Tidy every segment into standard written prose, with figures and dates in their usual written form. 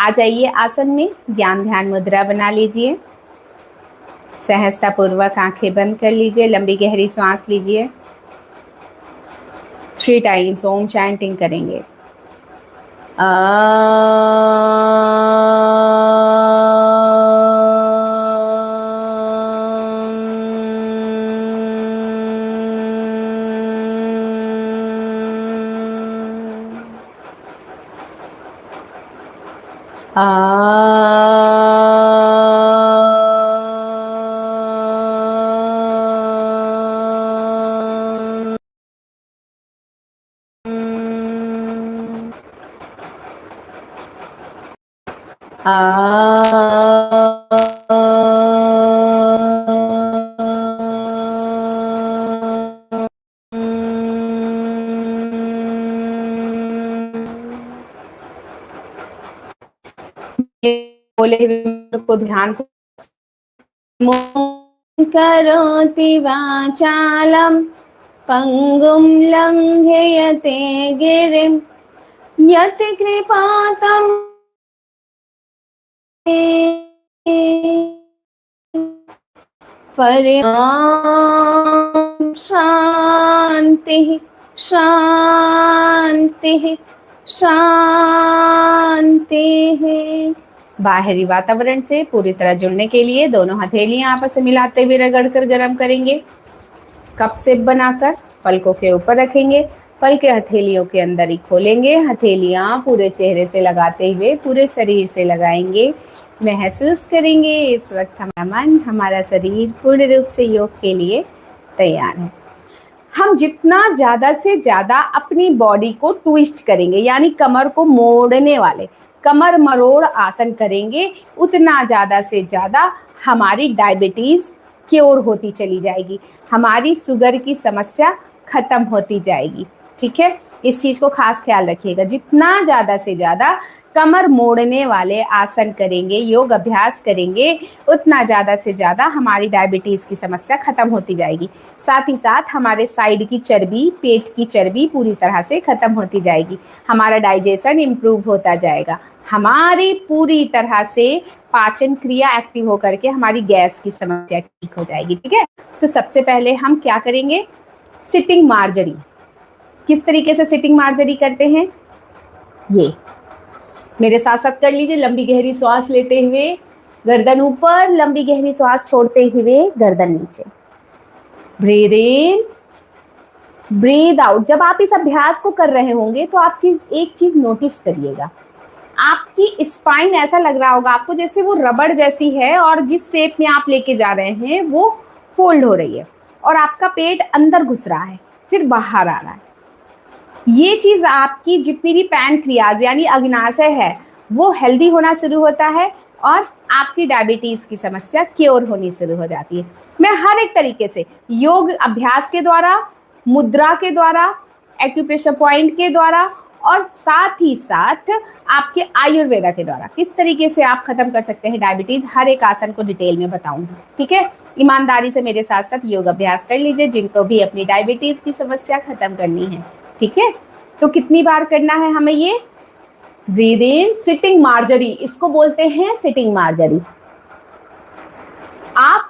आ जाइए आसन में, ज्ञान ध्यान मुद्रा बना लीजिए। सहजता पूर्वक आंखें बंद कर लीजिए, लंबी गहरी सांस लीजिए। 3 टाइम्स ओम चैंटिंग करेंगे। बोले हुए को ध्यान करोति वाचालं पंगुं लंघयते गिरिं यत् कृपातं शांति शांति शांति। बाहरी वातावरण से पूरी तरह जुड़ने के लिए दोनों हथेलियां आपस में मिलाते हुए रगड़कर गर्म करेंगे। कप शेप बनाकर पलकों के ऊपर रखेंगे, पल के हथेलियों के अंदर ही खोलेंगे। हथेलियां पूरे चेहरे से लगाते हुए पूरे शरीर से लगाएंगे। महसूस करेंगे इस वक्त हमारा मन, हमारा शरीर पूर्ण रूप से योग के लिए तैयार है। हम जितना ज़्यादा से ज़्यादा अपनी बॉडी को ट्विस्ट करेंगे, यानी कमर को मोड़ने वाले कमर मरोड़ आसन करेंगे, उतना ज़्यादा से ज़्यादा हमारी डायबिटीज़ क्योर होती चली जाएगी, हमारी शुगर की समस्या खत्म होती जाएगी। ठीक है, इस चीज़ को खास ख्याल रखिएगा। जितना ज़्यादा से ज़्यादा कमर मोड़ने वाले आसन करेंगे, योग अभ्यास करेंगे, उतना ज़्यादा से ज़्यादा हमारी डायबिटीज़ की समस्या खत्म होती जाएगी। साथ ही साथ हमारे साइड की चर्बी, पेट की चर्बी पूरी तरह से खत्म होती जाएगी। हमारा डाइजेशन इम्प्रूव होता जाएगा। हमारी पूरी तरह से पाचन क्रिया एक्टिव होकर के हमारी गैस की समस्या ठीक हो जाएगी। ठीक है, तो सबसे पहले हम क्या करेंगे, सिटिंग मार्जरी। किस तरीके से सिटिंग मार्जरी करते हैं, ये मेरे साथ साथ कर लीजिए। लंबी गहरी सांस लेते हुए गर्दन ऊपर, लंबी गहरी सांस छोड़ते हुए गर्दन नीचे। Breathe in, breathe out. जब आप इस अभ्यास को कर रहे होंगे तो आप एक चीज नोटिस करिएगा, आपकी स्पाइन ऐसा लग रहा होगा आपको जैसे वो रबड़ जैसी है और जिस शेप में आप लेके जा रहे हैं वो फोल्ड हो रही है और आपका पेट अंदर घुस रहा है फिर बाहर आ रहा है। ये चीज आपकी जितनी भी पैनक्रियाज यानी अग्नाशय है वो हेल्दी होना शुरू होता है और आपकी डायबिटीज की समस्या क्योर होनी शुरू हो जाती है। मैं हर एक तरीके से योग अभ्यास के द्वारा, मुद्रा के द्वारा, एक्यूप्रेशर पॉइंट के द्वारा और साथ ही साथ आपके आयुर्वेदा के द्वारा किस तरीके से आप खत्म कर सकते हैं डायबिटीज, हर एक आसन को डिटेल में बताऊंगी। ठीक है, ईमानदारी से मेरे साथ साथ योग अभ्यास कर लीजिए जिनको भी अपनी डायबिटीज की समस्या खत्म करनी है। ठीक है, तो कितनी बार करना है हमें ये, ब्रीद इन, सिटिंग मार्जरी, इसको बोलते हैं सिटिंग मार्जरी। आप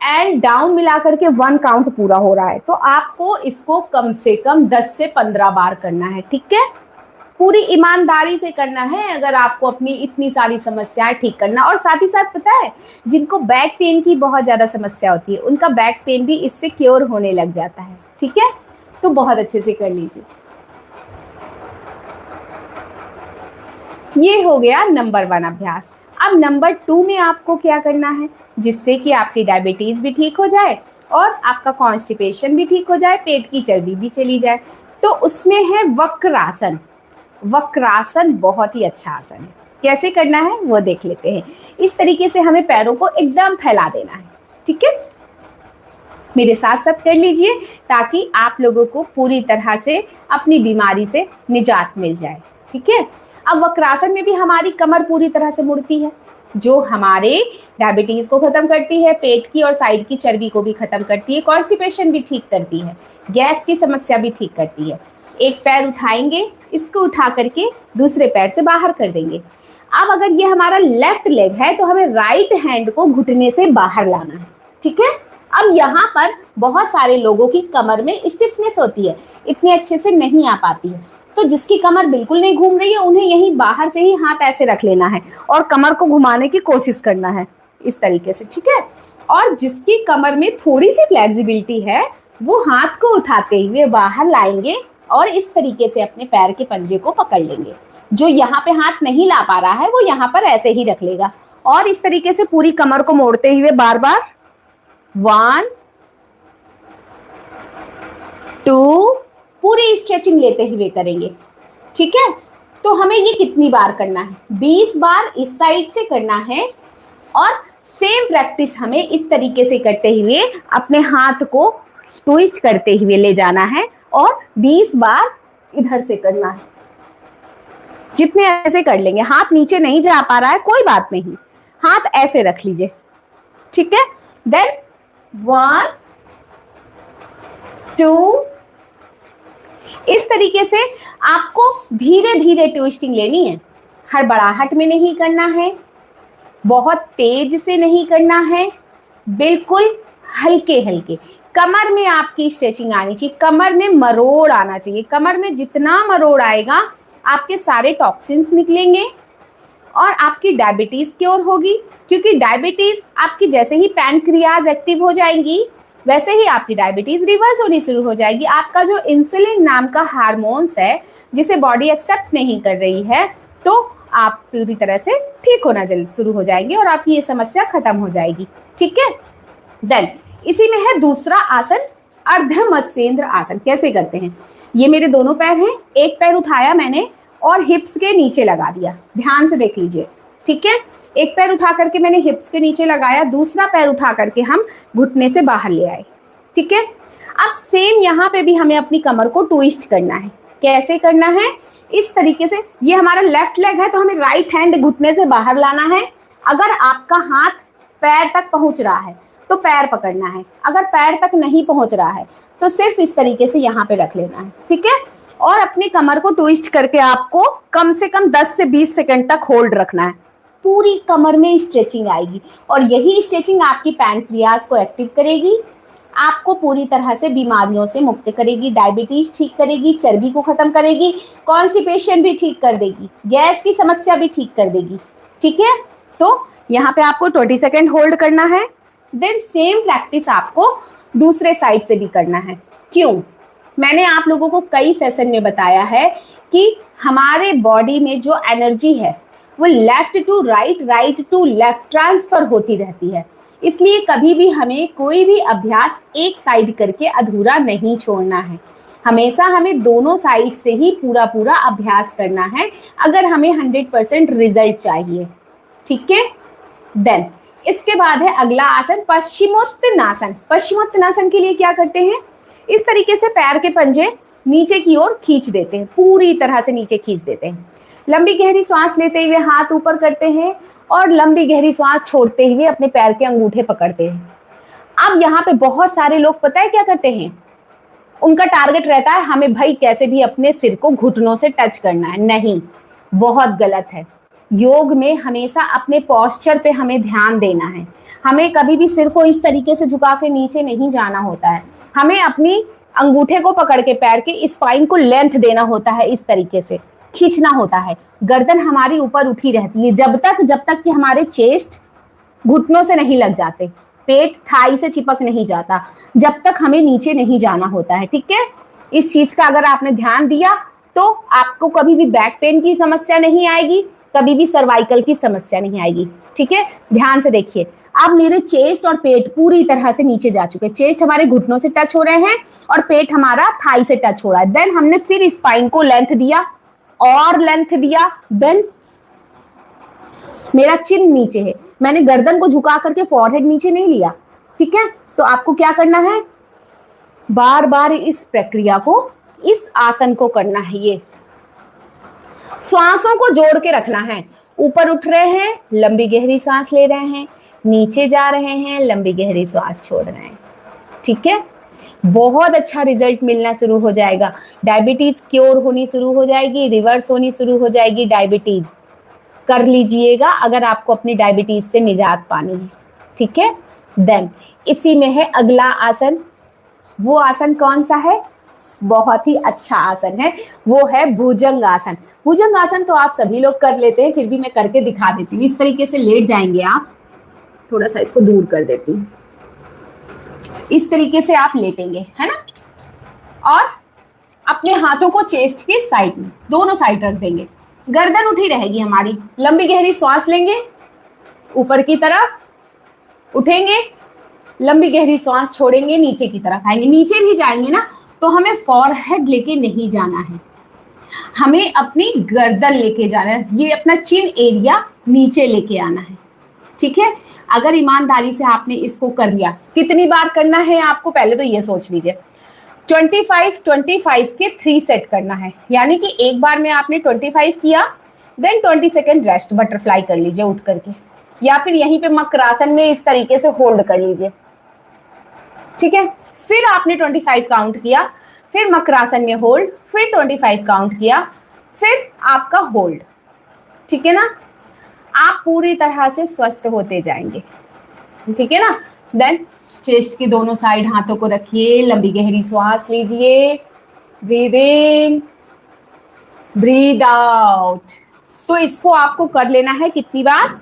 एंड डाउन मिलाकर के 1 काउंट पूरा हो रहा है तो आपको इसको कम से कम 10 से 15 बार करना है। ठीक है, पूरी ईमानदारी से करना है अगर आपको अपनी इतनी सारी समस्याएं ठीक करना। और साथ ही साथ पता है, जिनको बैक पेन की बहुत ज्यादा समस्या होती है उनका बैक पेन भी इससे क्योर होने लग जाता है। ठीक है, तो बहुत अच्छे से कर लीजिए। ये हो गया नंबर 1 अभ्यास। अब नंबर 2 में आपको क्या करना है, जिससे कि आपकी डायबिटीज भी ठीक हो जाए और आपका कॉन्स्टिपेशन भी ठीक हो जाए, पेट की चर्बी भी चली जाए, तो उसमें है वक्रासन। वक्रासन बहुत ही अच्छा आसन है। कैसे करना है वो देख लेते हैं। इस तरीके से हमें पैरों को एकदम फैला देना है। ठीक है, मेरे साथ साथ कर लीजिए ताकि आप लोगों को पूरी तरह से अपनी बीमारी से निजात मिल जाए। ठीक है, अब वक्रासन में भी हमारी कमर पूरी तरह से मुड़ती है जो हमारे डायबिटीज को खत्म करती है, पेट की और साइड की चर्बी को भी खत्म करती है, कॉन्स्टिपेशन भी ठीक करती है, गैस की समस्या भी ठीक करती है। एक पैर उठाएंगे, इसको उठा करके दूसरे पैर से बाहर कर देंगे। अब अगर ये हमारा लेफ्ट लेग है तो हमें राइट हैंड को घुटने से बाहर लाना है, ठीक है। अब यहाँ पर बहुत सारे लोगों की कमर में स्टिफनेस होती है, इतने अच्छे से नहीं आ पाती है, तो जिसकी कमर बिल्कुल नहीं घूम रही है उन्हें यहीं बाहर से ही हाथ ऐसे रख लेना है और कमर को घुमाने की कोशिश करना है इस तरीके से, ठीक है। और जिसकी कमर में थोड़ी सी फ्लेक्सिबिलिटी है वो हाथ को उठाते हुए बाहर लाएंगे और इस तरीके से अपने पैर के पंजे को पकड़ लेंगे। जो यहाँ पे हाथ नहीं ला पा रहा है वो यहाँ पर ऐसे ही रख लेगा और इस तरीके से पूरी कमर को मोड़ते हुए बार बार 1 2 पूरी स्ट्रेचिंग लेते हुए करेंगे, ठीक है। तो हमें ये कितनी बार करना है? 20 बार इस साइड से करना है और सेम प्रैक्टिस हमें इस तरीके से करते हुए अपने हाथ को ट्विस्ट करते हुए ले जाना है और 20 बार इधर से करना है। जितने ऐसे कर लेंगे, हाथ नीचे नहीं जा पा रहा है कोई बात नहीं, हाथ ऐसे रख लीजिए, ठीक है। देन 1 2 इस तरीके से आपको धीरे धीरे ट्विस्टिंग लेनी है, हड़बड़ाहट में नहीं करना है, बहुत तेज से नहीं करना है, बिल्कुल हल्के हल्के। कमर में आपकी स्ट्रेचिंग आनी चाहिए, कमर में मरोड़ आना चाहिए। कमर में जितना मरोड़ आएगा आपके सारे टॉक्सिन्स निकलेंगे और आपकी डायबिटीज क्योर होगी, क्योंकि डायबिटीज आपकी जैसे ही पैनक्रियाज एक्टिव हो जाएंगी वैसे ही आपकी डायबिटीज रिवर्स होनी शुरू हो जाएगी। आपका जो इंसुलिन नाम का हार्मोन्स है जिसे बॉडी एक्सेप्ट नहीं कर रही है, तो आप पूरी तरह से ठीक होना शुरू हो जाएंगे और आपकी ये समस्या खत्म हो जाएगी, ठीक है। देन इसी में है दूसरा आसन, अर्ध मत्स्येंद्र आसन। कैसे करते हैं? ये मेरे दोनों पैर हैं, एक पैर उठाया मैंने और हिप्स के नीचे लगा दिया, ध्यान से देख लीजिए, ठीक है। एक पैर उठा करके मैंने हिप्स के नीचे लगाया, दूसरा पैर उठा करके हम घुटने से बाहर ले आए, ठीक है। अब सेम यहाँ पे भी हमें अपनी कमर को ट्विस्ट करना है। कैसे करना है? इस तरीके से, ये हमारा लेफ्ट लेग है तो हमें राइट हैंड घुटने से बाहर लाना है। अगर आपका हाथ पैर तक पहुंच रहा है तो पैर पकड़ना है, अगर पैर तक नहीं पहुंच रहा है तो सिर्फ इस तरीके से यहाँ पे रख लेना है, ठीक है। और अपनी कमर को ट्विस्ट करके आपको कम से कम 10 से 20 सेकंड तक होल्ड रखना है। पूरी कमर में स्ट्रेचिंग आएगी और यही स्ट्रेचिंग आपकी पैनक्रियाज को एक्टिव करेगी, आपको पूरी तरह से बीमारियों से मुक्त करेगी, डायबिटीज ठीक करेगी, चर्बी को खत्म करेगी, कॉन्स्टिपेशन भी ठीक कर देगी, गैस की समस्या भी ठीक कर देगी, ठीक है। तो यहाँ पे आपको 20 सेकेंड होल्ड करना है। देन सेम प्रैक्टिस आपको दूसरे साइड से भी करना है। क्यों? मैंने आप लोगों को कई सेशन में बताया है कि हमारे बॉडी में जो एनर्जी है वो left to right, right to left transfer होती रहती है, इसलिए कभी भी हमें कोई भी अभ्यास एक साइड करके अधूरा नहीं छोड़ना है। हमेशा हमें दोनों साइड से ही पूरा पूरा अभ्यास करना है अगर हमें 100% रिजल्ट चाहिए, ठीक है। देन इसके बाद है अगला आसन, पश्चिमोत्तानासन। पश्चिमोत्तानासन के लिए क्या करते हैं? इस तरीके से पैर के पंजे नीचे की ओर खींच देते हैं, पूरी तरह से नीचे खींच देते हैं। लंबी गहरी सांस लेते हुए हाथ ऊपर करते हैं और लंबी गहरी सांस छोड़ते हुए अपने पैर के अंगूठे पकड़ते हैं। अब यहाँ पे बहुत सारे लोग पता है क्या करते हैं? उनका टारगेट रहता है हमें भाई कैसे भी अपने सिर को घुटनों से टच करना है। नहीं, बहुत गलत है। योग में हमेशा अपने पोस्चर पे हमें ध्यान देना है। हमें कभी भी सिर को इस तरीके से झुका के नीचे नहीं जाना होता है। हमें अपनी अंगूठे को पकड़ के पैर के स्पाइन को लेंथ देना होता है, इस तरीके से खींचना होता है। गर्दन हमारी ऊपर उठी रहती है जब तक कि हमारे चेस्ट घुटनों से नहीं लग जाते, पेट थाई से चिपक नहीं जाता, जब तक हमें नीचे नहीं जाना होता है, ठीक है। इस चीज का अगर आपने ध्यान दिया तो आपको कभी भी बैक पेन की समस्या नहीं आएगी, कभी भी सर्वाइकल की समस्या नहीं आएगी, ठीक है। ध्यान से देखिए, अब मेरे चेस्ट और पेट पूरी तरह से नीचे जा चुके हैं। चेस्ट हमारे घुटनों से टच हो रहे हैं और पेट हमारा थाई से टच हो रहा है। देन हमने फिर स्पाइन को लेंथ दिया और लेंथ दिया। देन मेरा चिन नीचे है, मैंने गर्दन को झुका करके फॉरहेड नीचे नहीं लिया, ठीक है। तो आपको क्या करना है? बार बार इस प्रक्रिया को, इस आसन को करना है। ये श्वासों को जोड़ के रखना है। ऊपर उठ रहे हैं, लंबी गहरी सांस ले रहे हैं, नीचे जा रहे हैं, लंबी गहरी सांस छोड़ रहे हैं, ठीक है। बहुत अच्छा रिजल्ट मिलना शुरू हो जाएगा। डायबिटीज क्योर होनी शुरू हो जाएगी, रिवर्स होनी शुरू हो जाएगी डायबिटीज, कर लीजिएगा अगर आपको अपनी डायबिटीज से निजात पानी है, ठीक है। देन इसी में है अगला आसन। वो आसन कौन सा है? बहुत ही अच्छा आसन है, वो है भुजंग आसन। भुजंग आसन तो आप सभी लोग कर लेते हैं, फिर भी मैं करके दिखा देती हूँ। इस तरीके से लेट जाएंगे आप, थोड़ा सा इसको दूर कर देती हूँ। इस तरीके से आप लेटेंगे, है ना, और अपने हाथों को चेस्ट के साइड में, दोनों साइड रख देंगे। गर्दन उठी रहेगी हमारी। लंबी गहरी सांस लेंगे, ऊपर की तरफ उठेंगे, लंबी गहरी सांस छोड़ेंगे, नीचे की तरफ आएंगे। नीचे भी जाएंगे ना तो हमें फॉरहेड लेके नहीं जाना है, हमें अपनी गर्दन लेके जाना है, ये अपना चिन एरिया नीचे लेके आना है, ठीक है। अगर ईमानदारी से आपने इसको कर लिया, कितनी बार करना है आपको पहले तो ये सोच लीजिए। 25 के 3 सेट करना है, यानी कि एक बार में आपने 25 किया, देन 20 सेकेंड रेस्ट, बटरफ्लाई कर लीजिए उठ करके, या फिर यहीं पे मकरासन में इस तरीके से होल्ड कर लीजिए, ठीक है। फिर आपने 25 काउंट किया, फिर मकरासन में होल्ड, फिर 25 काउंट किया, फिर आपका होल्ड, ठीक है ना। आप पूरी तरह से स्वस्थ होते जाएंगे, ठीक है ना। देन चेस्ट के दोनों साइड हाथों को रखिए, लंबी गहरी सांस लीजिए, ब्रीद इन, ब्रीद आउट। तो इसको आपको कर लेना है कितनी बार?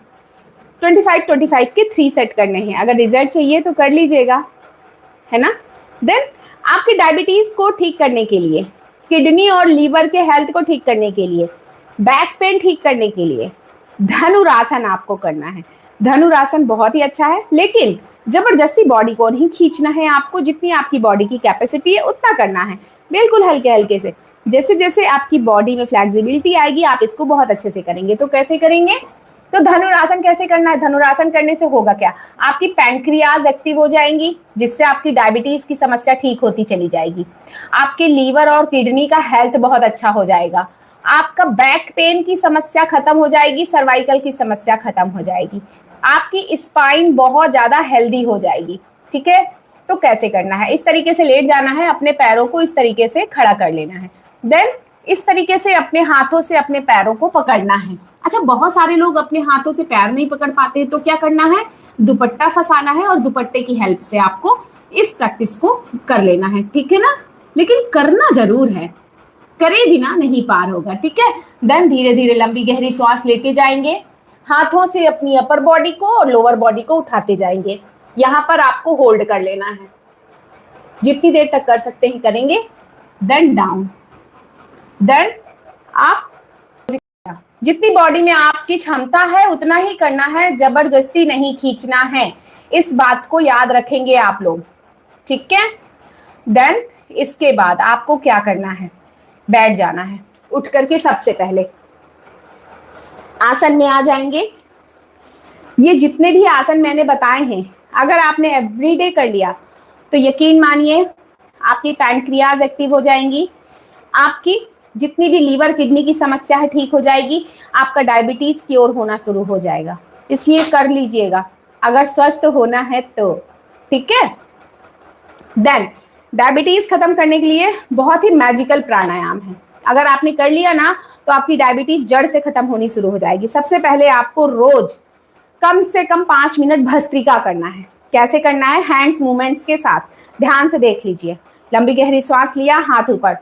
25 के 3 सेट करने हैं। अगर रिजल्ट चाहिए तो कर लीजिएगा, है ना। देन आपकी डायबिटीज को ठीक करने के लिए, किडनी और लीवर के हेल्थ को ठीक करने के लिए, बैक पेन ठीक करने के लिए धनुरासन आपको करना है। धनुरासन बहुत ही अच्छा है, लेकिन जबरदस्ती बॉडी को नहीं खींचना है आपको, जितनी आपकी बॉडी की कैपेसिटी है उतना करना है, बिल्कुल हल्के हल्के से। जैसे जैसे आपकी बॉडी में फ्लेक्सिबिलिटी आएगी आप इसको बहुत अच्छे से करेंगे। तो कैसे करेंगे? तो धनुरासन कैसे करना है? धनुरासन करने से होगा क्या? आपकी पैंक्रियाज एक्टिव हो जाएंगी, जिससे आपकी डायबिटीज की समस्या ठीक होती चली जाएगी। आपके लीवर और किडनी का हेल्थ बहुत अच्छा हो जाएगा। आपका बैक पेन की समस्या खत्म हो जाएगी, सर्वाइकल की समस्या खत्म हो जाएगी, आपकी स्पाइन बहुत ज्यादा हेल्दी हो जाएगी, ठीक है। तो कैसे करना है? इस तरीके से लेट जाना है, अपने पैरों को इस तरीके से खड़ा कर लेना है, देन इस तरीके से अपने हाथों से अपने पैरों को पकड़ना है। अच्छा, बहुत सारे लोग अपने हाथों से पैर नहीं पकड़ पाते, तो क्या करना है? दुपट्टा फंसाना है और दुपट्टे की हेल्प से आपको इस प्रैक्टिस को कर लेना है, ठीक है ना। लेकिन करना जरूर है, करे बिना नहीं पार होगा, ठीक है। देन धीरे धीरे लंबी गहरी सांस लेते जाएंगे, हाथों से अपनी अपर बॉडी को और लोअर बॉडी को उठाते जाएंगे। यहां पर आपको होल्ड कर लेना है, जितनी देर तक कर सकते हैं करेंगे। देन डाउन, देन आप जितनी बॉडी में आपकी क्षमता है उतना ही करना है, जबरदस्ती नहीं खींचना है। इस बात को याद रखेंगे आप लोग, ठीक है। देन इसके बाद आपको क्या करना है? बैठ जाना है। उठ करके सबसे पहले आसन में आ जाएंगे। ये जितने भी आसन मैंने बताए हैं, अगर आपने एवरीडे कर लिया तो यकीन मानिए आपकी पैंक्रियाज एक्टिव हो जाएंगी, आपकी जितनी भी लीवर किडनी की समस्या है ठीक हो जाएगी, आपका डायबिटीज क्योर होना शुरू हो जाएगा। इसलिए कर लीजिएगा अगर स्वस्थ होना है तो, ठीक है। देन डायबिटीज खत्म करने के लिए बहुत ही मैजिकल प्राणायाम है। अगर आपने कर लिया ना तो आपकी डायबिटीज जड़ से खत्म होनी शुरू हो जाएगी। सबसे पहले आपको रोज कम से कम 5 मिनट भस्त्रिका करना है। कैसे करना है? हैंड्स मूवमेंट्स के साथ। ध्यान से देख लीजिए। लंबी गहरी सांस लिया, हाथ ऊपर,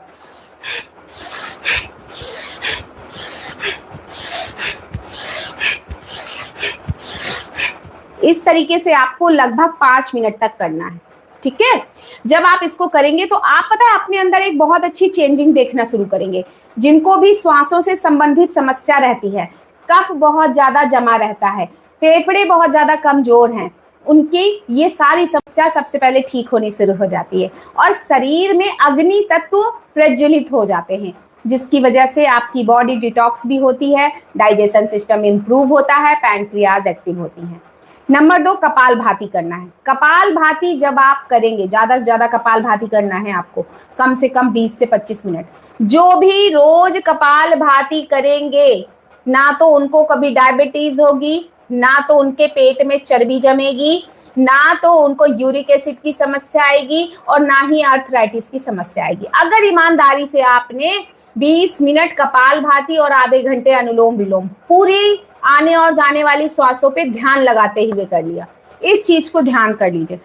इस तरीके से आपको लगभग 5 मिनट तक करना है, ठीक है। जब आप इसको करेंगे तो आप पता है अपने अंदर एक बहुत अच्छी चेंजिंग देखना शुरू करेंगे। जिनको भी श्वासों से संबंधित समस्या रहती है, कफ बहुत ज्यादा जमा रहता है, फेफड़े बहुत ज्यादा कमजोर हैं, उनकी ये सारी समस्या सबसे पहले ठीक होनी शुरू हो जाती है और शरीर में अग्नि तत्व प्रज्वलित हो जाते हैं, जिसकी वजह से आपकी बॉडी डिटॉक्स भी होती है, डाइजेशन सिस्टम इंप्रूव होता है, पैंक्रियाज एक्टिव होती है। नंबर 2, कपाल भाती करना है। कपाल भाती जब आप करेंगे, ज्यादा से ज्यादा कपाल भाती करना है आपको, कम से कम 20 से 25 मिनट। जो भी रोज कपाल भाती करेंगे, ना तो उनको कभी डायबिटीज होगी, ना तो उनके पेट में चर्बी जमेगी, ना तो उनको यूरिक एसिड की समस्या आएगी और ना ही आर्थराइटिस की समस्या आएगी। अगर ईमानदारी से आपने 20 मिनट कपाल भाती और आधे घंटे अनुलोम विलोम पूरी आने और जाने वाली श्वासों पे ध्यान लगाते हुए कर लिया। इस चीज को ध्यान कर लीजिए।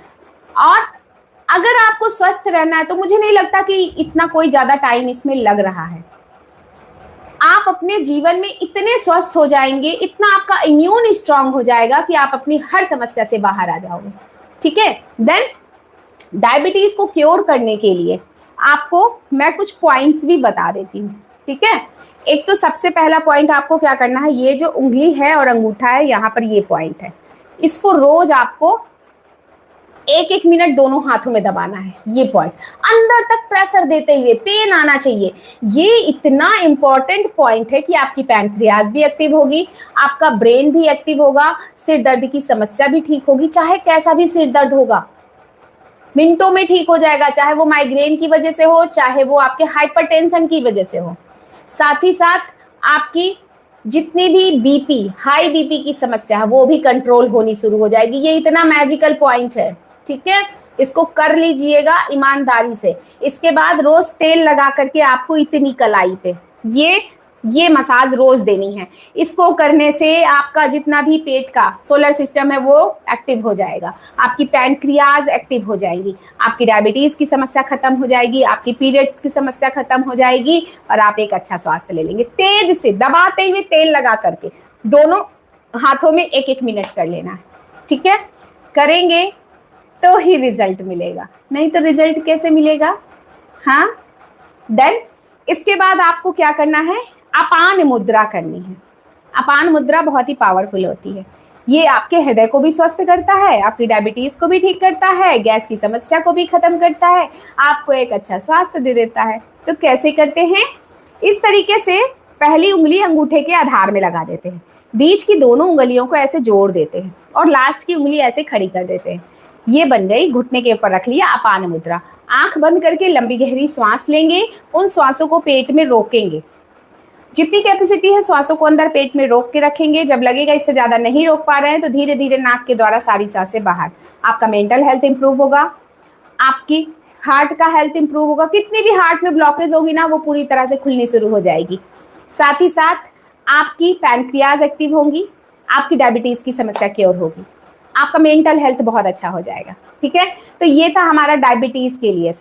और अगर आपको स्वस्थ रहना है तो मुझे नहीं लगता कि इतना कोई ज्यादा टाइम इसमें लग रहा है। आप अपने जीवन में इतने स्वस्थ हो जाएंगे, इतना आपका इम्यून स्ट्रांग हो जाएगा कि आप अपनी हर समस्या से बाहर आ जाओगे। ठीक है। देन डायबिटीज को क्योर करने के लिए आपको मैं कुछ पॉइंट्स भी बता देती हूँ। ठीक है। एक तो सबसे पहला पॉइंट आपको क्या करना है, ये जो उंगली है और अंगूठा है, यहाँ पर ये पॉइंट है, इसको रोज आपको 1-1 मिनट दोनों हाथों में दबाना है। ये पॉइंट अंदर तक प्रेशर देते हुए, पेन आना चाहिए। ये इतना इंपॉर्टेंट पॉइंट है कि आपकी पैनक्रियाज भी एक्टिव होगी, आपका ब्रेन भी एक्टिव होगा, सिर दर्द की समस्या भी ठीक होगी। चाहे कैसा भी सिर दर्द होगा, मिनटों में ठीक हो जाएगा, चाहे वो माइग्रेन की वजह से हो, चाहे वो आपके हाइपरटेंशन की वजह से हो। साथ ही साथ आपकी जितनी भी बीपी, हाई बीपी की समस्या है, वो भी कंट्रोल होनी शुरू हो जाएगी। ये इतना मैजिकल पॉइंट है। ठीक है। इसको कर लीजिएगा ईमानदारी से। इसके बाद रोज तेल लगा करके आपको इतनी कलाई पे ये मसाज रोज देनी है। इसको करने से आपका जितना भी पेट का सोलर सिस्टम है वो एक्टिव हो जाएगा, आपकी पैनक्रियाज एक्टिव हो जाएगी, आपकी डायबिटीज की समस्या खत्म हो जाएगी, आपकी पीरियड्स की समस्या खत्म हो जाएगी और आप एक अच्छा स्वास्थ्य ले लेंगे। तेज से दबाते हुए तेल लगा करके दोनों हाथों में 1-1 मिनट कर लेना है। ठीक है। करेंगे तो ही रिजल्ट मिलेगा, नहीं तो रिजल्ट कैसे मिलेगा। हाँ। देन इसके बाद आपको क्या करना है, अपान मुद्रा करनी है। अपान मुद्रा बहुत ही पावरफुल होती है। ये आपके हृदय को भी स्वस्थ करता है, आपकी डायबिटीज को भी ठीक करता है, गैस की समस्या को भी खत्म करता है, आपको एक अच्छा स्वास्थ्य दे देता है। तो कैसे करते हैं, इस तरीके से पहली उंगली अंगूठे के आधार में लगा देते हैं, बीच की दोनों उंगलियों को ऐसे जोड़ देते हैं और लास्ट की उंगली ऐसे खड़ी कर देते हैं। ये बन गई, घुटने के ऊपर रख लिया अपान मुद्रा। आंख बंद करके लंबी गहरी सांस लेंगे, उन सांसों को पेट में रोकेंगे, जितनी कैपेसिटी है सांसों को अंदर पेट में रोक के रखेंगे। जब लगेगा इससे ज्यादा नहीं रोक पा रहे हैं तो धीरे धीरे नाक के द्वारा सारी सांसें बाहर। आपका मेंटल हेल्थ इंप्रूव होगा, आपकी हार्ट का हेल्थ इंप्रूव होगा, कितनी भी हार्ट में ब्लॉकेज होगी ना वो पूरी तरह से खुलनी शुरू हो जाएगी। साथ ही साथ आपकी पैनक्रियाज एक्टिव होंगी, आपकी डायबिटीज की समस्या क्योर होगी, आपका मेंटल हेल्थ बहुत अच्छा हो जाएगा। ठीक है। तो ये था हमारा डायबिटीज के लिए।